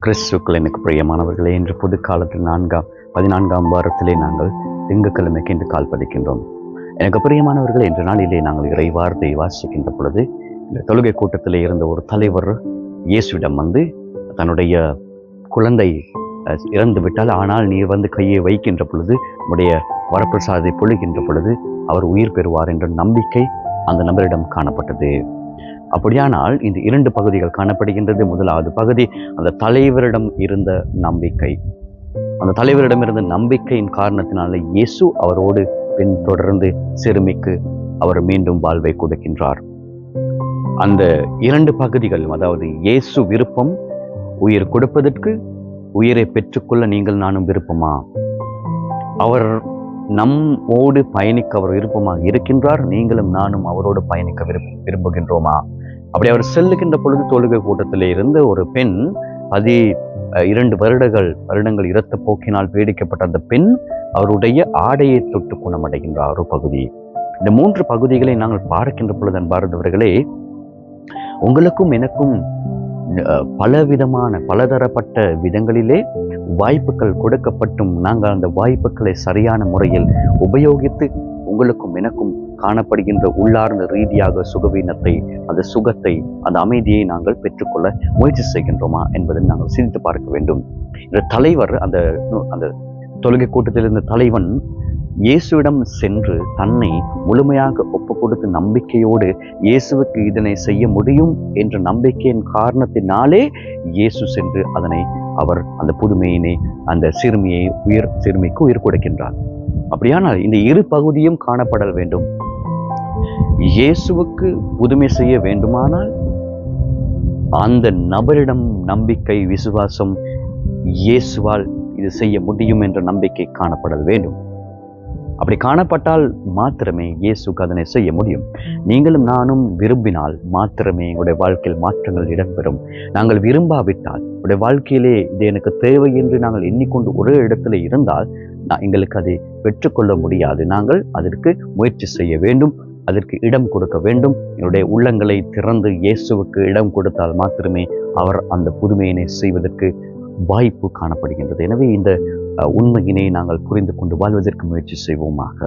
கிறிஸ்துக்கள் எனக்கு பிரியமானவர்களே, இன்று புது காலத்தில் 14ஆம் வாரத்திலே நாங்கள் திங்கட்கிழமைக்கு இன்று கால் பதிக்கின்றோம். எனக்கு பிரியமானவர்களே, இன்று நாளிலே நாங்கள் இறை வார்த்தையை வாசிக்கின்ற பொழுது, இந்த தொழுகை கூட்டத்திலே இருந்த ஒரு தலைவர் இயேசுவிடம் வந்து தன்னுடைய குழந்தை இறந்து விட்டால், ஆனால் நீர் வந்து கையை வைக்கின்ற பொழுது, உடைய வரப்பிரசாதத்தை பொழிகின்ற பொழுது அவர் உயிர் பெறுவார் என்ற நம்பிக்கை அந்த நபரிடம் காணப்பட்டது. அப்படியானால் இந்த 2 பகுதிகள் காணப்படுகின்றது. முதலாவது பகுதி அந்த தலைவரிடம் இருந்த நம்பிக்கை. அந்த தலைவரிடம் இருந்த நம்பிக்கையின் காரணத்தினால இயேசு அவரோடு பின்தொடர்ந்து சிறுமிக்கு அவர் மீண்டும் வாழ்வை கொடுக்கின்றார். அந்த 2 பகுதிகளும், அதாவது இயேசு விருப்பம் உயிர் கொடுப்பதற்கு, உயிரை பெற்றுக்கொள்ள நீங்கள் நானும் விருப்பமா? அவர் நம்மோடு பயணிக்க அவர் விருப்பமாக இருக்கின்றார். நீங்களும் நானும் அவரோடு பயணிக்க விரும்புகின்றோமா? அப்படி அவர் செல்லுகின்ற பொழுது தொழுகை கூட்டத்திலே இருந்த ஒரு பெண் 12 வருடங்கள் இரத்த போக்கினால் பீடிக்கப்பட்ட அந்த பெண் அவருடைய ஆடையை தொட்டு குணமடைகின்றார் ஒரு பகுதி. இந்த 3 பகுதிகளை நாங்கள் பார்க்கின்ற பொழுது அன்பார்ந்தவர்களே, உங்களுக்கும் எனக்கும் பலதரப்பட்ட விதங்களிலே வாய்ப்புகள் கொடுக்கப்பட்டும் நாங்கள் அந்த வாய்ப்புகளை சரியான முறையில் உபயோகித்து உங்களுக்கும் எனக்கும் காணப்படுகின்ற உள்ளார்ந்த ரீதியாக சுகவீனத்தை, அந்த சுகத்தை, அந்த அமைதியை நாங்கள் பெற்றுக்கொள்ள முயற்சி செய்கின்றோமா என்பதை நாங்கள் சிந்தித்து பார்க்க வேண்டும். இந்த தலைவர், அந்த தொழுகை கூட்டத்தில் இருந்த தலைவன் இயேசுவிடம் சென்று தன்னை முழுமையாக ஒப்பு கொடுத்து நம்பிக்கையோடு இயேசுவுக்கு இதனை செய்ய முடியும் என்ற நம்பிக்கையின் காரணத்தினாலே இயேசு சென்று அவர் அந்த புதுமையினை, அந்த சிறுமிக்கு உயிர் கொடுக்கின்றார். அப்படியானால் இந்த 2 பகுதியும் காணப்பட வேண்டும். இயேசுவுக்கு புதுமை செய்ய வேண்டுமானால் அந்த நபரிடம் நம்பிக்கை, விசுவாசம், இயேசுவால் இது செய்ய முடியும் என்ற நம்பிக்கை காணப்பட வேண்டும். அப்படி காணப்பட்டால் மாத்திரமே இயேசுக்கு அதனை செய்ய முடியும். நீங்களும் நானும் விரும்பினால் மாத்திரமே எங்களுடைய வாழ்க்கையில் மாற்றங்கள் இடம்பெறும். நாங்கள் விரும்பாவிட்டால், உடைய வாழ்க்கையிலே இது எனக்கு தேவை என்று நாங்கள் எண்ணிக்கொண்டு ஒரே இடத்துல இருந்தால் எங்களுக்கு அதை பெற்றுக்கொள்ள முடியாது. நாங்கள் அதற்கு முயற்சி செய்ய வேண்டும், அதற்கு இடம் கொடுக்க வேண்டும். என்னுடைய உள்ளங்களை திறந்து இயேசுவுக்கு இடம் கொடுத்தால் மாத்திரமே அவர் அந்த புதுமையினை செய்வதற்கு வாய்ப்பு காணப்படுகின்றது. எனவே இந்த உண்மையினை நாங்கள் புரிந்து கொண்டு வாழ்வதற்கு முயற்சி செய்வோமாக.